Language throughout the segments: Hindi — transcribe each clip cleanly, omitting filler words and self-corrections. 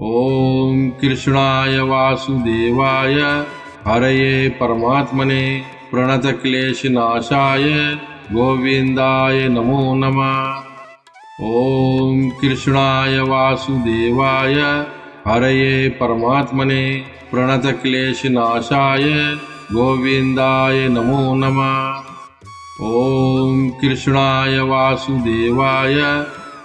ओम कृष्णाय वासुदेवाय हरये परमात्मने प्रणतक्लेशनाशाय गोविंदाय नमो नमः। ओम कृष्णाय वासुदेवाय हरये परमात्मने प्रणतक्लेशनाशाय गोविंदाय नमो नमः। ओम कृष्णाय वासुदेवाय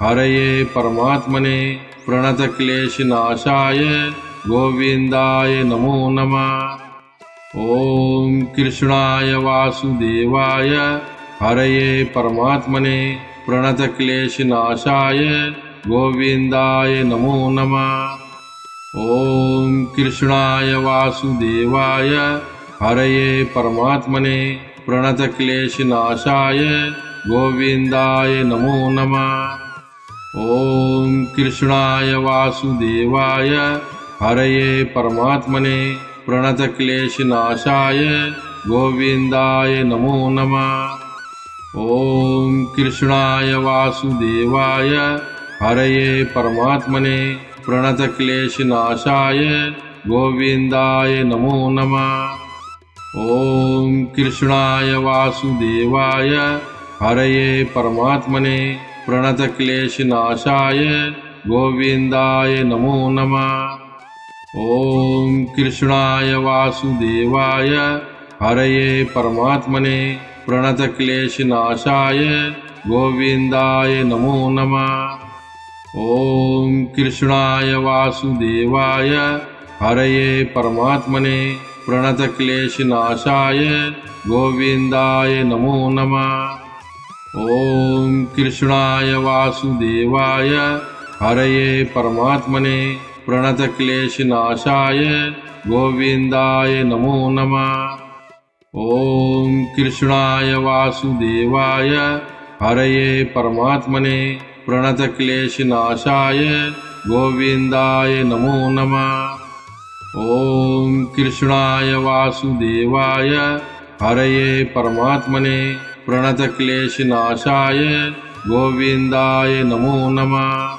हरये परमात्मने प्रणतक्लेशनाशाय गोविंदाय नमो नमः। ओम कृष्णाय वासुदेवाय हरये परमात्मने प्रणतक्लेशनाशाय गोविंदाय नमो नमः। ओम कृष्णाय वासुदेवाय हरये परमात्मने प्रणतक्लेशनाशाय गोविंदाय नमो नमः। ओम कृष्णाय वासुदेवाय हरये परमात्मने प्रणतक्लेशनाशाय गोविंदाय नमो नमः। ओम कृष्णाय वासुदेवाय हरये परमात्मने प्रणतक्लेशनाशाय गोविंदाय नमो नमः। ओम कृष्णाय वासुदेवाय हरये परमात्मने प्रणतक्लेशनाशाय गोविंदाय नमो नमः। ओम कृष्णाय वासुदेवाय हरये परमात्मने प्रणतक्लेशनाशाय गोविंदाय नमो नमः। ओम कृष्णाय वासुदेवाय हरये परमात्मने प्रणतक्लेशनाशाय गोविंदाय नमो नमः। ओम कृष्णाय वासुदेवाय हरये परमात्मने प्रणतक्लेशनाशाय गोविंदाय नमो नमः। ओम कृष्णाय वासुदेवाय हरये परमात्मने प्रणतक्लेशनाशाय गोविंदाय नमो नमः। ओम कृष्णाय वासुदेवाय हरये परमात्मने प्रणतक्लेशनाशाय गोविंदाय नमो नमः।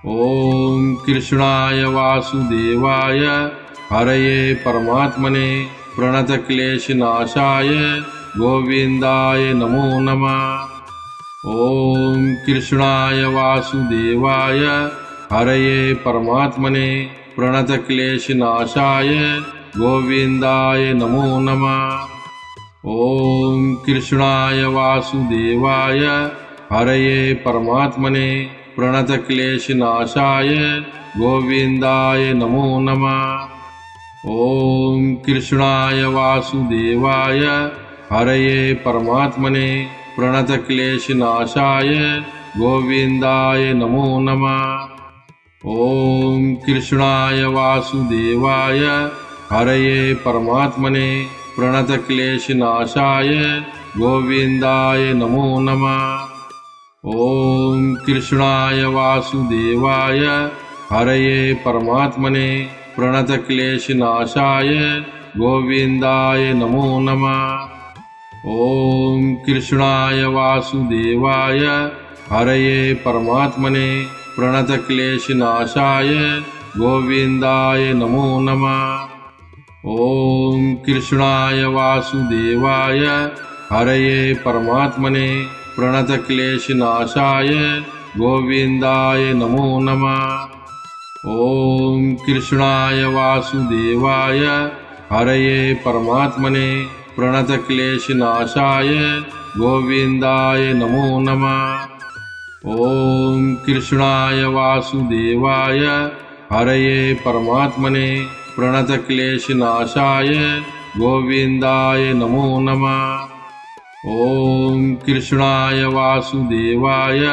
ओम कृष्णाय वासुदेवाय हरये परमात्मने प्रणतक्लेशनाशाय गोविंदाय नमो नमः। ओम कृष्णाय वासुदेवाय हरये परमात्मने प्रणतक्लेशनाशाय गोविंदाय नमो नमः। ओम कृष्णाय वासुदेवाय हरये परमात्मने प्रणतक्लेशनाशाय गोविंदाय नमो नमः। ओम कृष्णाय वासुदेवाय हरये परमात्मने प्रणतक्लेशनाशाय गोविंदाय नमो नमः। ओम कृष्णाय वासुदेवाय हरये परमात्मने प्रणतक्लेशनाशाय गोविंदाय नमो नमः। ओम कृष्णाय वासुदेवाय हरये परमात्मने प्रणतक्लेशनाशाय गोविंदाय नमो नमः। ओम कृष्णाय वासुदेवाय हरये परमात्मने प्रणतक्लेशनाशाय गोविंदाय नमो नमः। ओम कृष्णाय वासुदेवाय हरये परमात्मने प्रणतक्लेशनाशाय गोविंदाय नमो नमः। ओम कृष्णाय वासुदेवाय हरये परमात्मने प्रणतक्लेशनाशाय गोविंदाय नमो नमः। ओम कृष्णाय वासुदेवाय हरये परमात्मने प्रणतक्लेशनाशाय गोविंदाय नमो नमः। ओम कृष्णाय वासुदेवाय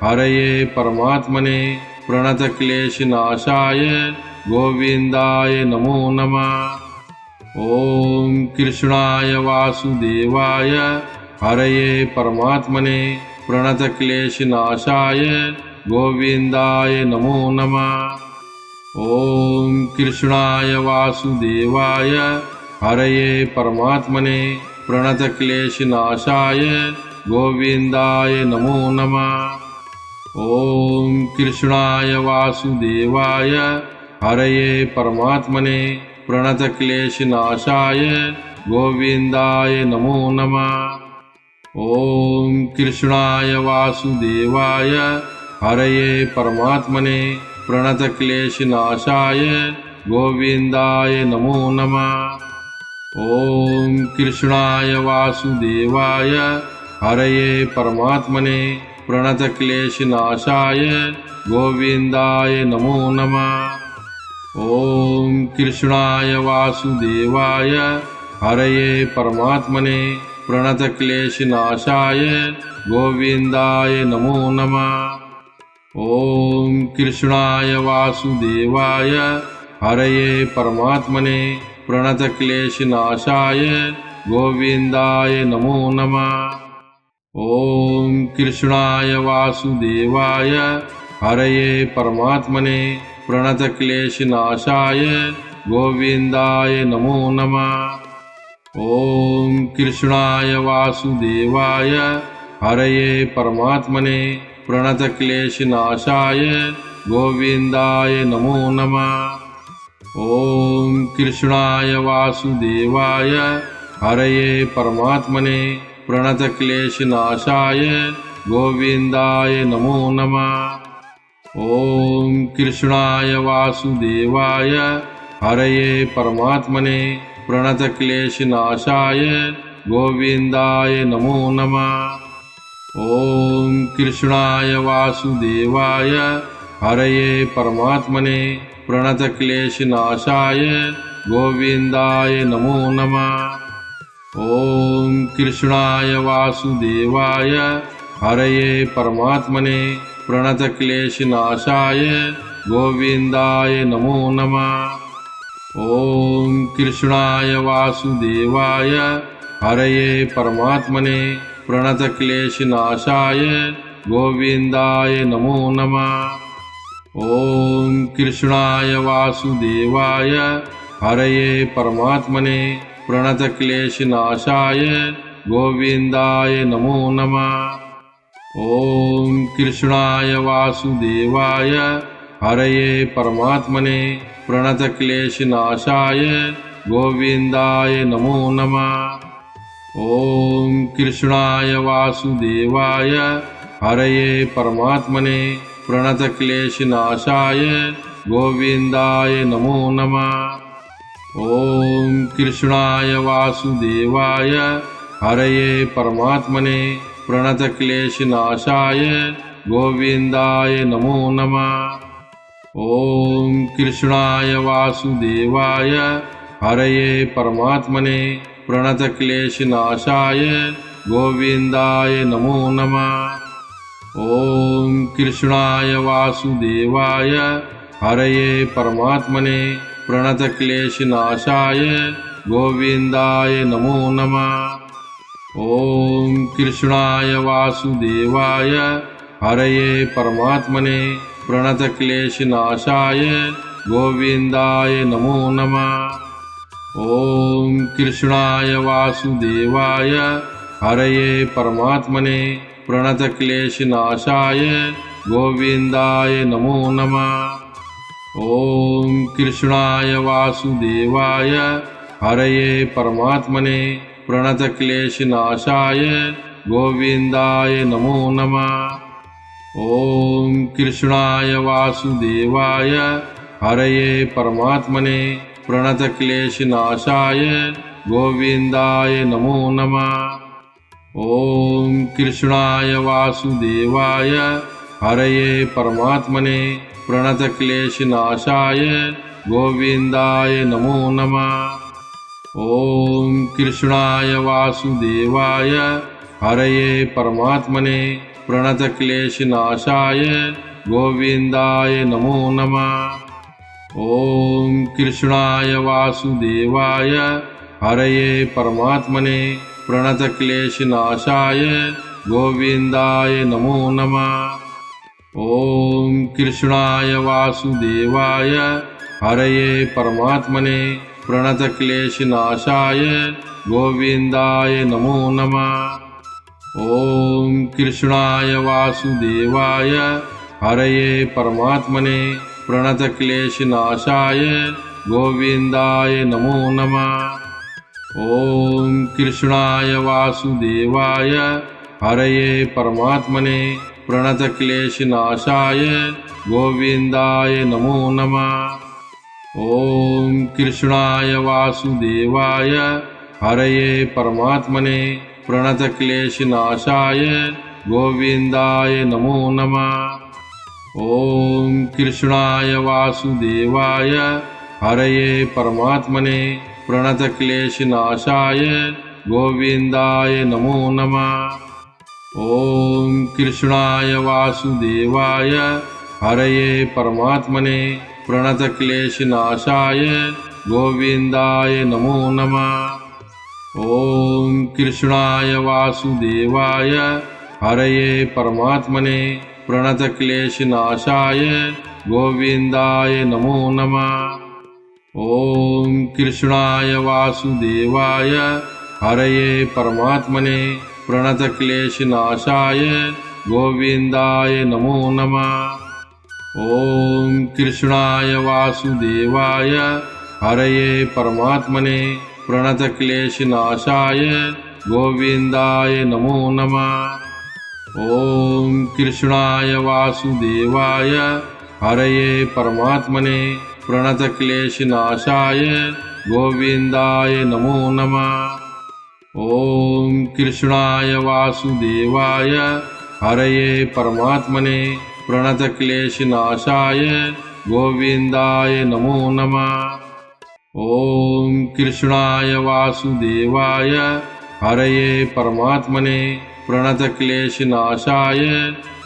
हरये परमात्मने प्रणतक्लेशनाशाय गोविंदाय नमो नमः। ओम कृष्णाय वासुदेवाय हरये परमात्मने प्रणतक्लेशनाशाय गोविंदाय नमो नमः। ओम कृष्णाय वासुदेवाय हरये परमात्मने प्रणतक्लेशनाशाय गोविंदाय नमो नमः। ॐ कृष्णाय वासुदेवाय हरये परमात्मने प्रणतक्लेशनाशाय गोविन्दाय नमो नमः। ॐ कृष्णाय वासुदेवाय हरये परमात्मने प्रणतक्लेशनाशाय गोविन्दाय नमो नमः। ॐ कृष्णाय वासुदेवाय हरये परमात्मने प्रणतक्लेशनाशाय गोविन्दाय नमो नमः। ॐ कृष्णाय वासुदेवाय हरये परमात्मने प्रणतक्लेशनाशाय गोविन्दाय नमो नमः। ॐ कृष्णाय वासुदेवाय हरये परमात्मने प्रणतक्लेशनाशाय गोविन्दाय नमो नमः। ॐ कृष्णाय वासुदेवाय हरये परमात्मने प्रणतक्लेशनाशाय गोविन्दाय नमो नमः। ॐ कृष्णाय वासुदेवाय हरये परमात्मने प्रणतक्लेशनाशाय गोविन्दाय नमो नमः। ॐ कृष्णाय वासुदेवाय हरये परमात्मने प्रणतक्लेशनाशाय गोविन्दाय नमो नमः। ॐ कृष्णाय वासुदेवाय हरये परमात्मने प्रणतक्लेशनाशाय गोविन्दाय नमो नमः। ॐ कृष्णाय वासुदेवाय हरये परमात्मने प्रणतक्लेशनाशाय गोविन्दाय नमो नमः। ॐ कृष्णाय वासुदेवाय हरये परमात्मने प्रणतक्लेशनाशाय गोविन्दाय नमो नमः। ॐ कृष्णाय वासुदेवाय हरये परमात्मने प्रणतक्लेशनाशाय गोविन्दाय नमो नमः। ॐ कृष्णाय वासुदेवाय हरये परमात्मने प्रणतक्लेशनाशाय गोविन्दाय नमो नमः। ॐ कृष्णाय वासुदेवाय हरये परमात्मने प्रणतक्लेशनाशाय गोविन्दाय नमो नमः। ॐ कृष्णाय वासुदेवाय हरये परमात्मने प्रणतक्लेशनाशाय गोविन्दाय नमो नमः। ॐ कृष्णाय वासुदेवाय हरये परमात्मने प्रणतक्लेशनाशाय गोविन्दाय नमो नमः। ॐ कृष्णाय वासुदेवाय हरये परमात्मने प्रणतक्लेशनाशाय गोविन्दाय नमो नमः। ॐ कृष्णाय वासुदेवाय हरये परमात्मने प्रणतक्लेशनाशाय गोविन्दाय नमो नमः। ॐ कृष्णाय वासुदेवाय हरये परमात्मने प्रणतक्लेशनाशाय गोविन्दाय नमो नमः। ॐ कृष्णाय वासुदेवाय हरये परमात्मने प्रणतक्लेशनाशाय गोविन्दाय नमो नमः। ॐ कृष्णाय वासुदेवाय हरये परमात्मने प्रणतक्लेशनाशाय गोविन्दाय नमो नमः। ॐ कृष्णाय वासुदेवाय हरये परमात्मने प्रणतक्लेशनाशाय गोविन्दाय नमो नमः। ॐ कृष्णाय वासुदेवाय हरये परमात्मने प्रणतक्लेशनाशाय गोविन्दाय नमो नमः। ॐ कृष्णाय वासुदेवाय हरये परमात्मने प्रणतक्लेशनाशाय गोविन्दाय नमो नमः। ॐ कृष्णाय वासुदेवाय हरये परमात्मने प्रणतक्लेशनाशाय गोविन्दाय नमो नमः। ॐ कृष्णाय वासुदेवाय हरये परमात्मने प्रणतक्लेशनाशाय गोविन्दाय नमो नमः। ॐ कृष्णाय वासुदेवाय हरये परमात्मने प्रणतक्लेशनाशाय गोविन्दाय नमो नमः। ॐ कृष्णाय वासुदेवाय हरये परमात्मने प्रणतक्लेशनाशाय गोविन्दाय नमो नमः। ॐ कृष्णाय वासुदेवाय हरये परमात्मने प्रणतक्लेशनाशाय गोविन्दाय नमो नमः। ॐ कृष्णाय वासुदेवाय हरये परमात्मने प्रणतक्लेशनाशाय गोविन्दाय नमो नमः। ॐ कृष्णाय वासुदेवाय हरये परमात्मने प्रणतक्लेशनाशाय गोविन्दाय नमो नमः। ॐ कृष्णाय वासुदेवाय हरये परमात्मने प्रणतक्लेशनाशाय गोविन्दाय नमो नमः। ॐ कृष्णाय वासुदेवाय हरये परमात्मने प्रणतक्लेशनाशाय गोविन्दाय नमो नमः। ॐ कृष्णाय वासुदेवाय हरये परमात्मने प्रणतक्लेशनाशाय गोविन्दाय नमो नमः। ॐ कृष्णाय वासुदेवाय हरये परमात्मने प्रणतक्लेशनाशाय गोविन्दाय नमो नमः। ॐ कृष्णाय वासुदेवाय हरये परमात्मने प्रणतक्लेशनाशाय गोविन्दाय नमो नमः। ॐ कृष्णाय वासुदेवाय हरये परमात्मने प्रणतक्लेशनाशाय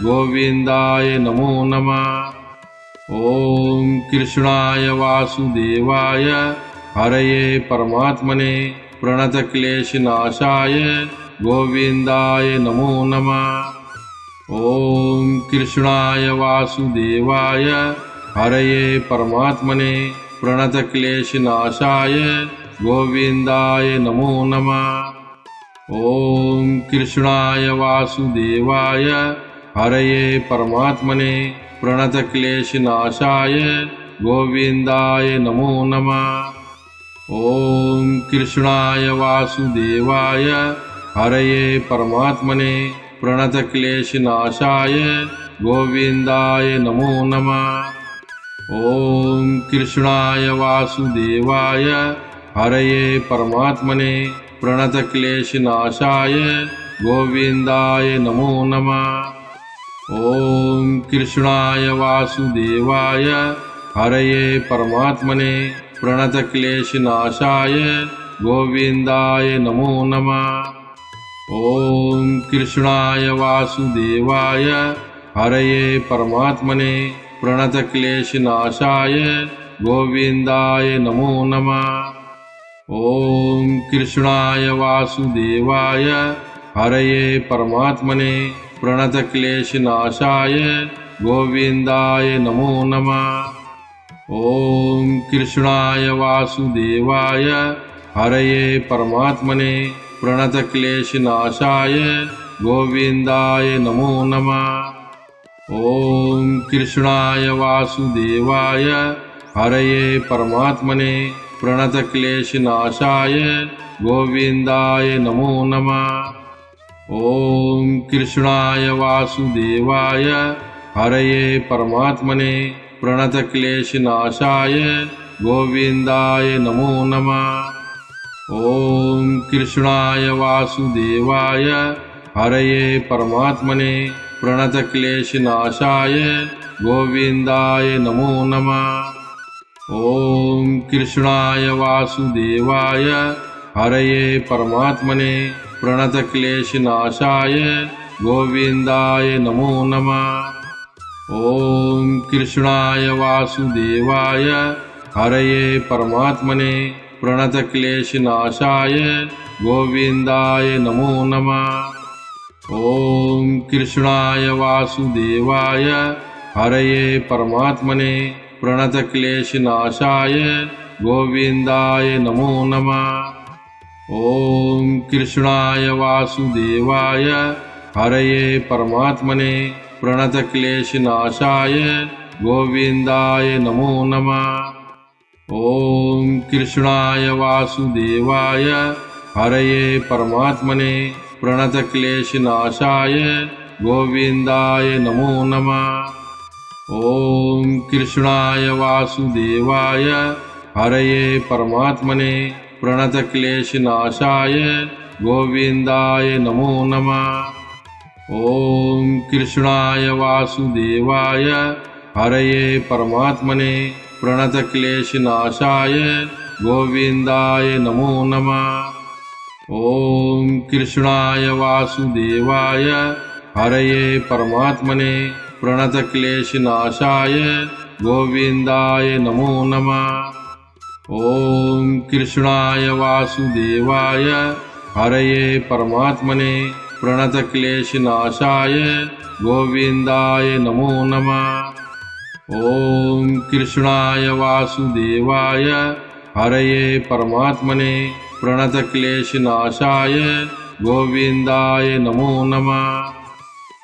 गोविन्दाय नमो नमः। ॐ कृष्णाय वासुदेवाय हरये परमात्मने प्रणतक्लेशनाशाय गोविन्दाय नमो नमः। ॐ कृष्णाय वासुदेवाय हरये परमात्मने प्रणतक्लेशनाशाय गोविन्दाय नमो नमः। ॐ कृष्णाय वासुदेवाय हरये परमात्मने प्रणतक्लेशनाशाय गोविन्दाय नमो नमः। ॐ कृष्णाय वासुदेवाय हरये परमात्मने प्रणतक्लेशनाशाय गोविन्दाय नमो नमः। ॐ कृष्णाय वासुदेवाय हरये परमात्मने प्रणतक्लेशनाशाय गोविन्दाय नमो नमः। ॐ कृष्णाय वासुदेवाय हरये परमात्मने प्रणतक्लेशनाशाय गोविन्दाय नमो नमः। ॐ कृष्णाय वासुदेवाय हरये परमात्मने प्रणतक्लेशनाशाय गोविन्दाय नमो नमः। ॐ कृष्णाय वासुदेवाय हरये परमात्मने प्रणतक्लेशनाशाय गोविन्दाय नमो नमः। ॐ कृष्णाय वासुदेवाय हरये परमात्मने प्रणतक्लेशनाशाय गोविन्दाय नमो नमः। ॐ कृष्णाय वासुदेवाय हरये परमात्मने प्रणतक्लेशनाशाय गोविन्दाय नमो नमः। ॐ कृष्णाय वासुदेवाय हरये परमात्मने प्रणतक्लेशनाशाय गोविन्दाय नमो नमः। ॐ कृष्णाय वासुदेवाय हरये परमात्मने प्रणतक्लेशनाशाय गोविन्दाय नमो नमः। ॐ कृष्णाय वासुदेवाय हरये परमात्मने प्रणतक्लेशनाशाय गोविन्दाय नमो नमः। ॐ कृष्णाय वासुदेवाय हरये परमात्मने प्रणतक्लेशनाशाय गोविन्दाय नमो नमः। ॐ कृष्णाय वासुदेवाय हरये परमात्मने प्रणतक्लेशनाशाय गोविन्दाय नमो नमः। ॐ कृष्णाय वासुदेवाय हरये परमात्मने प्रणतक्लेशनाशाय गोविन्दाय नमो नमः। ॐ कृष्णाय वासुदेवाय हरये परमात्मने प्रणतक्लेशनाशाय गोविन्दाय नमो नमः। ॐ कृष्णाय वासुदेवाय हरये परमात्मने प्रणतक्लेशनाशाय गोविन्दाय नमो नमः। ॐ कृष्णाय वासुदेवाय हरये परमात्मने प्रणतक्लेशनाशाय गोविन्दाय नमो नमः। ॐ कृष्णाय वासुदेवाय हरये परमात्मने प्रणतक्लेशनाशाय गोविन्दाय नमो नमः। ॐ कृष्णाय वासुदेवाय हरये परमात्मने प्रणतक्लेशनाशाय गोविन्दाय नमो नमः। ॐ कृष्णाय वासुदेवाय हरये परमात्मने प्रणतक्लेशनाशाय गोविन्दाय नमो नमः।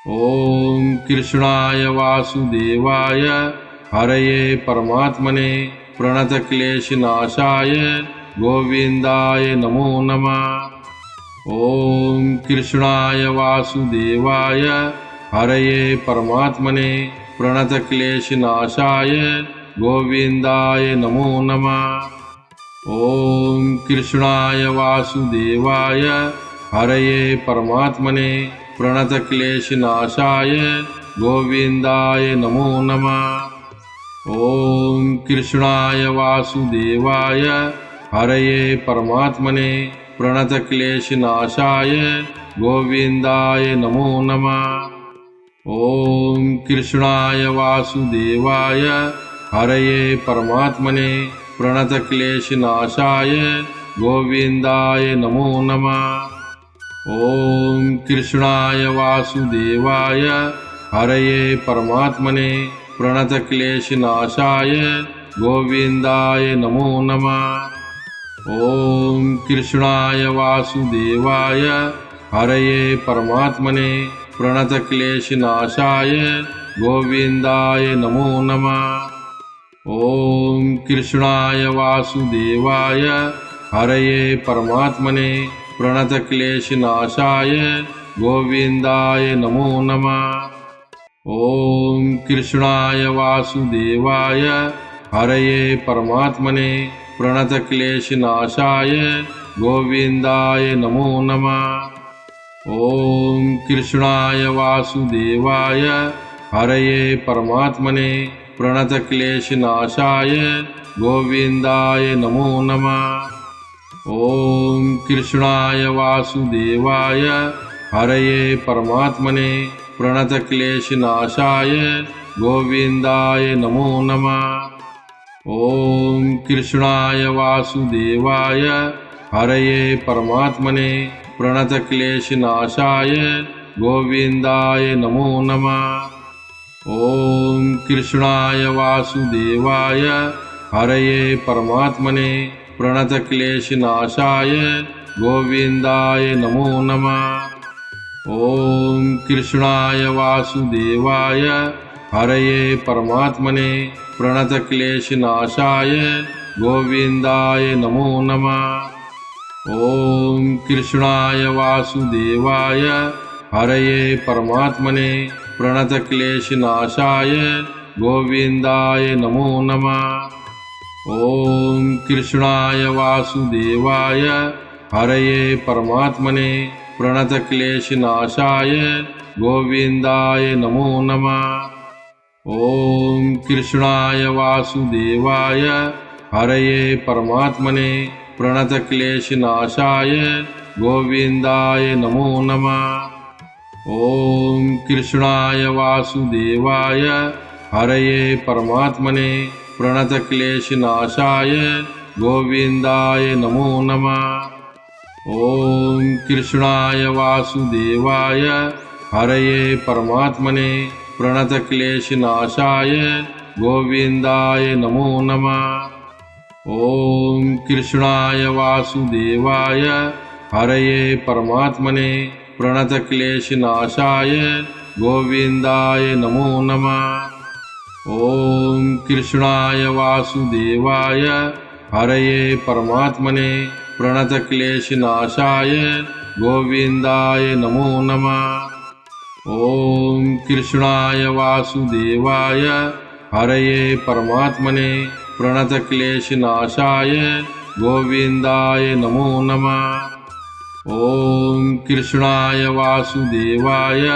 ॐ कृष्णाय वासुदेवाय हरये परमात्मने प्रणतक्लेशनाशाय गोविन्दाय नमो नमः। ॐ कृष्णाय वासुदेवाय हरये परमात्मने प्रणतक्लेशनाशाय गोविन्दाय नमो नमः। ॐ कृष्णाय वासुदेवाय हरये परमात्मने प्रणतक्लेशनाशाय गोविन्दाय नमो नमः। ॐ कृष्णाय वासुदेवाय हरये परमात्मने प्रणतक्लेशनाशाय गोविन्दाय नमो नमः। ॐ कृष्णाय वासुदेवाय हरये परमात्मने प्रणतक्लेशनाशाय गोविन्दाय नमो नमः। ॐ कृष्णाय वासुदेवाय हरये परमात्मने प्रणतक्लेशनाशाय गोविन्दाय नमो नमः। ॐ कृष्णाय वासुदेवाय हरये परमात्मने प्रणतक्लेशनाशाय गोविन्दाय नमो नमः। ॐ कृष्णाय वासुदेवाय हरये परमात्मने प्रणतक्लेशनाशाय गोविन्दाय नमो नमः। ॐ कृष्णाय वासुदेवाय हरये परमात्मने प्रणतक्लेशनाशाय गोविन्दाय नमो नमः। ॐ कृष्णाय वासुदेवाय हरये परमात्मने प्रणतक्लेशनाशाय गोविन्दाय नमो नमः। ॐ कृष्णाय वासुदेवाय हरये परमात्मने प्रणतक्लेशनाशाय गोविन्दाय नमो नमः। ॐ कृष्णाय वासुदेवाय हरये परमात्मने प्रणतक्लेशनाशाय गोविन्दाय नमो नमः। ॐ कृष्णाय वासुदेवाय हरये परमात्मने प्रणतक्लेशनाशाय गोविन्दाय नमो नमः। ॐ कृष्णाय वासुदेवाय हरये परमात्मने प्रणतक्लेशनाशाय गोविन्दाय नमो नमः। ॐ कृष्णाय वासुदेवाय हरये परमात्मने प्रणतक्लेशनाशाय गोविन्दाय नमो नमः। ॐ कृष्णाय वासुदेवाय हरये परमात्मने प्रणतक्लेशनाशाय गोविन्दाय नमो नमः। ॐ कृष्णाय वासुदेवाय हरये परमात्मने प्रणतक्लेशनाशाय गोविन्दाय नमो नमः। ॐ कृष्णाय वासुदेवाय हरये परमात्मने प्रणतक्लेशनाशाय गोविन्दाय नमो नमः। ॐ कृष्णाय वासुदेवाय हरये परमात्मने प्रणतक्लेशनाशाय गोविन्दाय नमो नमः। ॐ कृष्णाय वासुदेवाय हरये परमात्मने प्रणतक्लेशनाशाय गोविन्दाय नमो नमः। ॐ कृष्णाय वासुदेवाय हरये परमात्मने प्रणतक्लेशनाशाय गोविन्दाय नमो नमः। ॐ कृष्णाय वासुदेवाय हरये परमात्मने प्रणतक्लेशनाशाय गोविन्दाय नमो नमः। ॐ कृष्णाय वासुदेवाय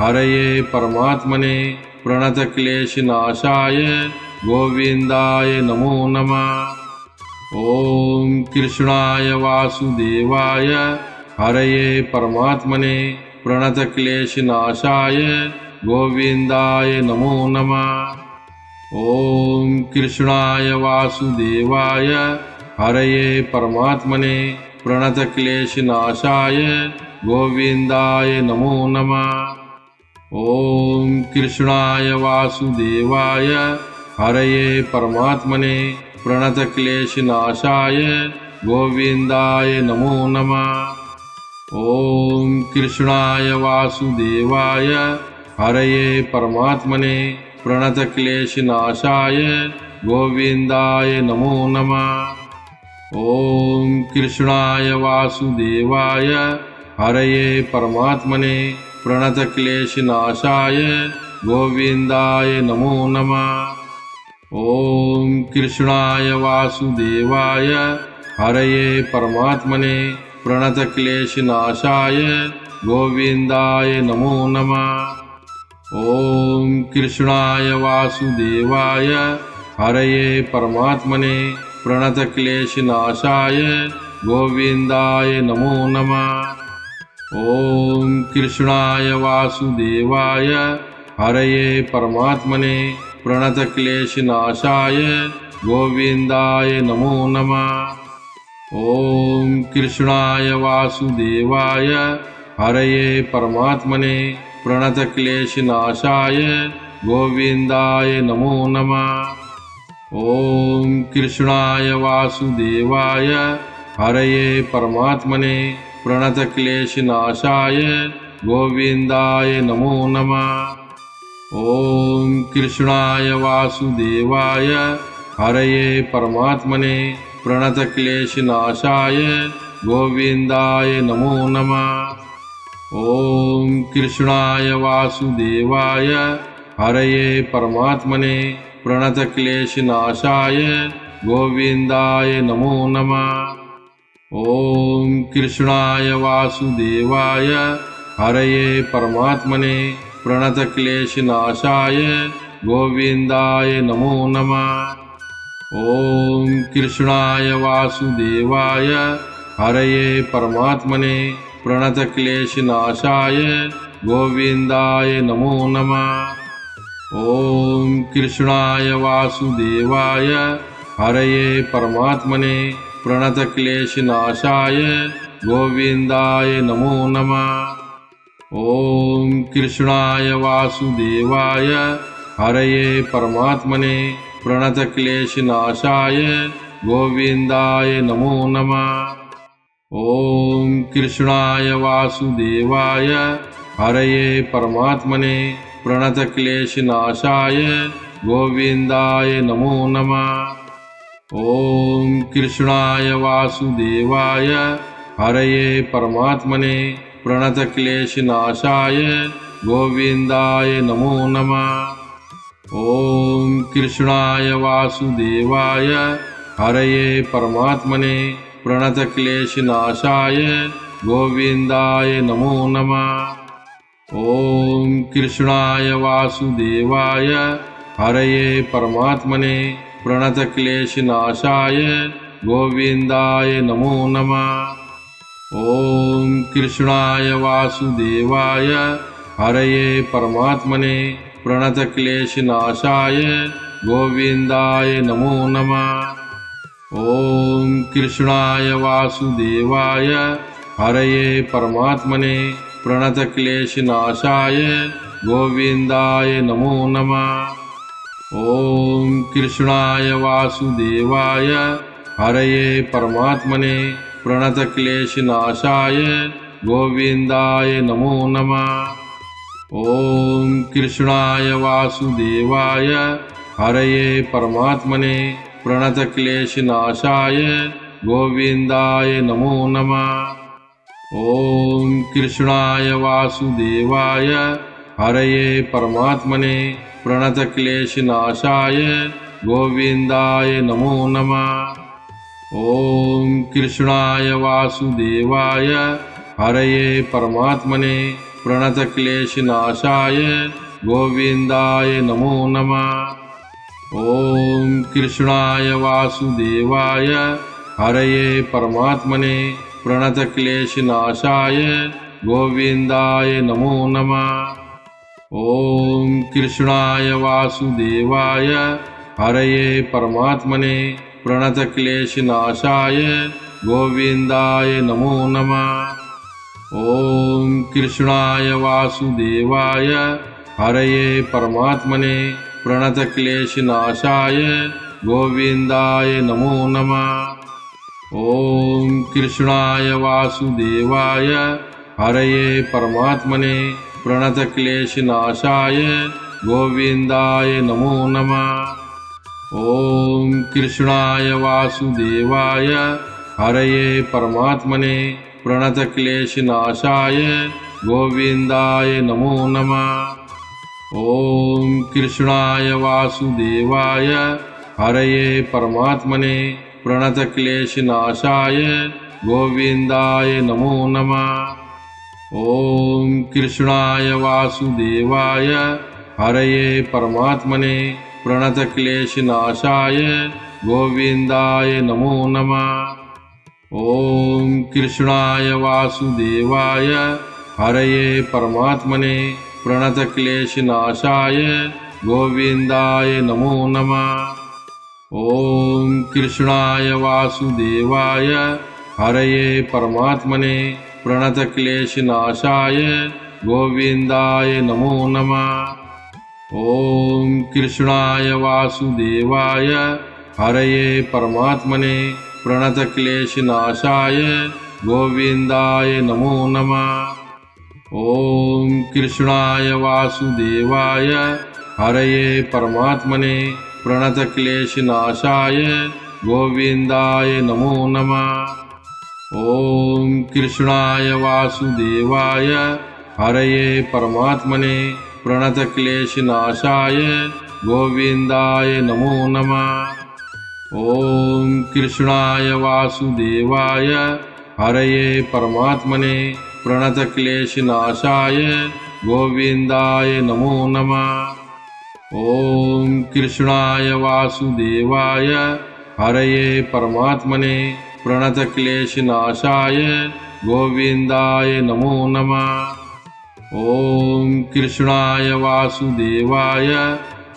हरये परमात्मने प्रणतक्लेशनाशाय गोविन्दाय नमो नमः। ॐ कृष्णाय वासुदेवाय हरये परमात्मने प्रणतक्लेशनाशाय गोविन्दाय नमो नमः। ॐ कृष्णाय वासुदेवाय हरये परमात्मने प्रणतक्लेशनाशाय गोविन्दाय नमो नमः। ॐ कृष्णाय वासुदेवाय हरये परमात्मने प्रणतक्लेशनाशाय गोविन्दाय नमो नमः। ॐ कृष्णाय वासुदेवाय हरये परमात्मने प्रणतक्लेशनाशाय गोविन्दाय नमो नमः। ॐ कृष्णाय वासुदेवाय हरये परमात्मने प्रणतक्लेशनाशाय गोविन्दाय नमो नमः। ॐ कृष्णाय वासुदेवाय हरये परमात्मने प्रणतक्लेशनाशाय गोविन्दाय नमो नमः। ॐ कृष्णाय वासुदेवाय हरये परमात्मने प्रणतक्लेशनाशाय गोविन्दाय नमो नमः। ॐ कृष्णाय वासुदेवाय हरये परमात्मने प्रणतक्लेशनाशाय गोविन्दाय नमो नमः। ॐ कृष्णाय वासुदेवाय हरये परमात्मने प्रणतक्लेशनाशाय गोविन्दाय नमो नमः। ॐ कृष्णाय वासुदेवाय हरये परमात्मने प्रणतक्लेशनाशाय गोविन्दाय नमो नमः। ॐ कृष्णाय वासुदेवाय हरये परमात्मने प्रणतक्लेशनाशाय गोविन्दाय नमो नमः। ॐ कृष्णाय वासुदेवाय हरये परमात्मने प्रणतक्लेशनाशाय गोविन्दाय नमो नमः। ॐ कृष्णाय वासुदेवाय हरये परमात्मने प्रणतक्लेशनाशाय गोविन्दाय नमो नमः। ॐ कृष्णाय वासुदेवाय हरये परमात्मने प्रणतक्लेशनाशाय गोविन्दाय नमो नमः। ॐ कृष्णाय वासुदेवाय हरये परमात्मने प्रणतक्लेशनाशाय गोविन्दाय नमो नमः। ॐ कृष्णाय वासुदेवाय हरये परमात्मने प्रणतक्लेशनाशाय गोविन्दाय नमो नमः। ॐ कृष्णाय वासुदेवाय हरये परमात्मने प्रणतक्लेशनाशाय गोविन्दाय नमो नमः। ॐ कृष्णाय वासुदेवाय हरये परमात्मने प्रणतक्लेशनाशाय गोविन्दाय नमो नमः। ॐ कृष्णाय वासुदेवाय हरये परमात्मने प्रणतक्लेशनाशाय गोविन्दाय नमो नमः। ॐ कृष्णाय वासुदेवाय हरये परमात्मने प्रणतक्लेशनाशाय गोविन्दाय नमो नमः। ॐ कृष्णाय वासुदेवाय हरये परमात्मने प्रणतक्लेशनाशाय गोविन्दाय नमो नमः। ॐ कृष्णाय वासुदेवाय हरये परमात्मने प्रणतक्लेशनाशाय गोविन्दाय नमो नमः। ॐ कृष्णाय वासुदेवाय हरये परमात्मने प्रणतक्लेशनाशाय गोविन्दाय नमो नमः। ॐ कृष्णाय वासुदेवाय हरये परमात्मने प्रणतक्लेशनाशाय गोविन्दाय नमो नमः। ॐ कृष्णाय वासुदेवाय हरये परमात्मने प्रणतक्लेशनाशाय गोविन्दाय नमो नमः। ॐ कृष्णाय वासुदेवाय हरये परमात्मने प्रणतक्लेशनाशाय गोविन्दाय नमो नमः। ॐ कृष्णाय वासुदेवाय हरये परमात्मने प्रणतक्लेशनाशाय गोविन्दाय नमो नमः। ॐ कृष्णाय वासुदेवाय हरये परमात्मने प्रणतक्लेशनाशाय गोविन्दाय नमो नमः। ॐ कृष्णाय वासुदेवाय हरये परमात्मने प्रणतक्लेशनाशाय गोविन्दाय नमो नमः। ॐ कृष्णाय वासुदेवाय हरये परमात्मने प्रणतक्लेशनाशाय गोविन्दाय नमो नमः। ॐ कृष्णाय वासुदेवाय हरये परमात्मने प्रणतक्लेशनाशाय गोविन्दाय नमो नमः। ॐ कृष्णाय वासुदेवाय हरये परमात्मने प्रणतक्लेशनाशाय गोविन्दाय नमो नमः। ॐ कृष्णाय वासुदेवाय हरये परमात्मने प्रणतक्लेशनाशाय गोविन्दाय नमो नमः। ॐ कृष्णाय वासुदेवाय हरये परमात्मने प्रणतक्लेशनाशाय गोविन्दाय नमो नमः। ॐ कृष्णाय वासुदेवाय हरये परमात्मने प्रणतक्लेशनाशाय गोविन्दाय नमो नमः। ॐ कृष्णाय वासुदेवाय हरये परमात्मने प्रणतक्लेशनाशाय गोविन्दाय नमो नमः। ॐ कृष्णाय वासुदेवाय हरये परमात्मने प्रणतक्लेशनाशाय गोविन्दाय नमो नमः। ॐ कृष्णाय वासुदेवाय हरये परमात्मने प्रणतक्लेशनाशाय गोविन्दाय नमो नमः। ॐ कृष्णाय वासुदेवाय हरये परमात्मने प्रणतक्लेशनाशाय गोविन्दाय नमो नमः। ॐ कृष्णाय वासुदेवाय हरये परमात्मने प्रणतक्लेशनाशाय गोविन्दाय नमो नमः। ॐ कृष्णाय वासुदेवाय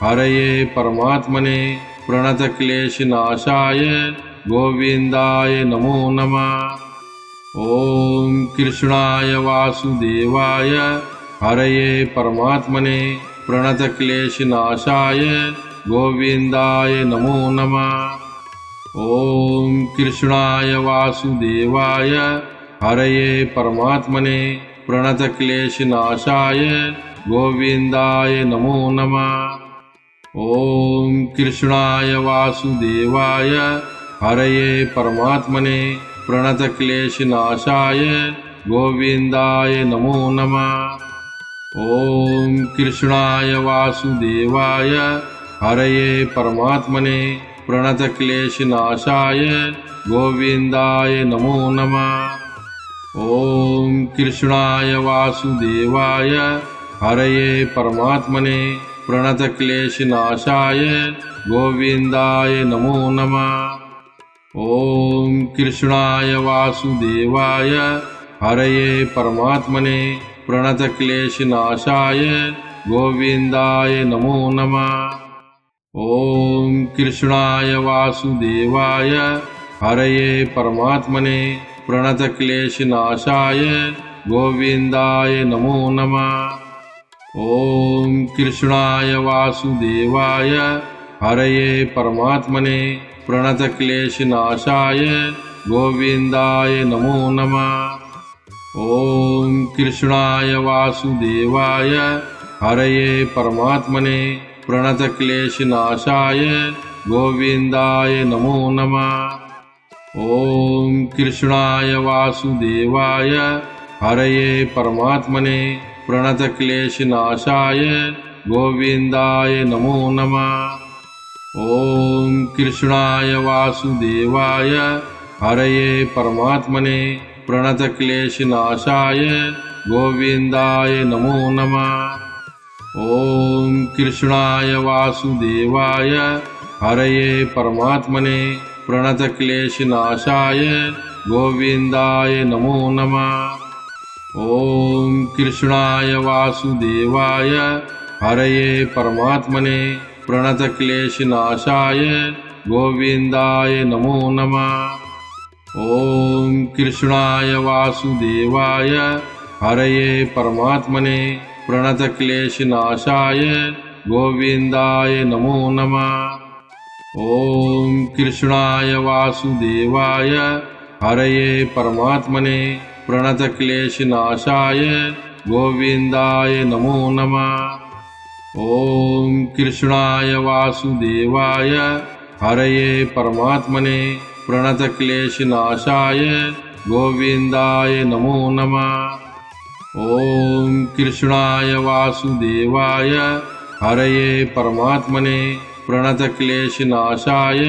हरये परमात्मने प्रणतक्लेशनाशाय गोविन्दाय नमो नमः। ॐ कृष्णाय वासुदेवाय हरये परमात्मने प्रणतक्लेशनाशाय गोविन्दाय नमो नमः। ॐ कृष्णाय वासुदेवाय हरये परमात्मने प्रणतक्लेशनाशाय गोविन्दाय नमो नमः। ॐ कृष्णाय वासुदेवाय हरये परमात्मने प्रणतक्लेशनाशाय गोविन्दाय नमो नमः। ॐ कृष्णाय वासुदेवाय हरये परमात्मने प्रणतक्लेशनाशाय गोविन्दाय नमो नमः। ॐ कृष्णाय वासुदेवाय हरये परमात्मने प्रणतक्लेशनाशाय गोविन्दाय नमो नमः। ॐ कृष्णाय वासुदेवाय हरये परमात्मने प्रणतक्लेशनाशाय गोविन्दाय नमो नमः। ॐ कृष्णाय वासुदेवाय हरये परमात्मने प्रणतक्लेशनाशाय गोविन्दाय नमो नमः। ॐ कृष्णाय वासुदेवाय हरये परमात्मने प्रणतक्लेशनाशाय गोविन्दाय नमो नमः। ॐ कृष्णाय वासुदेवाय हरये परमात्मने प्रणतक्लेशनाशाय गोविन्दाय नमो नमः। ॐ कृष्णाय वासुदेवाय हरये परमात्मने प्रणतक्लेशनाशाय गोविन्दाय नमो नमः। ॐ कृष्णाय वासुदेवाय हरये परमात्मने प्रणतक्लेशनाशाय गोविन्दाय नमो नमः। ॐ कृष्णाय वासुदेवाय हरये परमात्मने प्रणतक्लेशनाशाय गोविन्दाय नमो नमः। ॐ कृष्णाय वासुदेवाय हरये परमात्मने प्रणतक्लेशनाशाय गोविन्दाय नमो नमः। ॐ कृष्णाय वासुदेवाय हरये परमात्मने प्रणतक्लेशनाशाय गोविन्दाय नमो नमः। ॐ कृष्णाय वासुदेवाय हरये परमात्मने प्रणतक्लेशनाशाय गोविन्दाय नमो नमः। ॐ कृष्णाय वासुदेवाय हरये परमात्मने प्रणतक्लेशनाशाय गोविन्दाय नमो नमः। ॐ कृष्णाय वासुदेवाय हरये परमात्मने प्रणतक्लेशनाशाय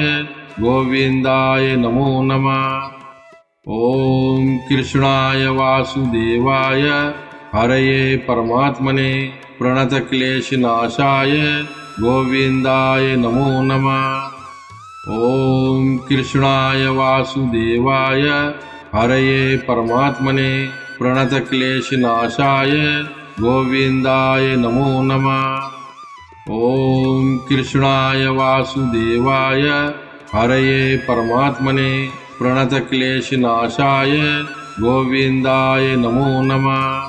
गोविन्दाय नमो नमः। ॐ कृष्णाय वासुदेवाय हरये परमात्मने प्रणतक्लेशनाशाय गोविन्दाय नमो नमः। ॐ कृष्णाय वासुदेवाय हरये परमात्मने प्रणतक्लेशनाशाय गोविन्दाय नमो नमः। ॐ कृष्णाय वासुदेवाय हरये परमात्मने प्रणतक्लेशनाशाय गोविन्दाय नमो नमः।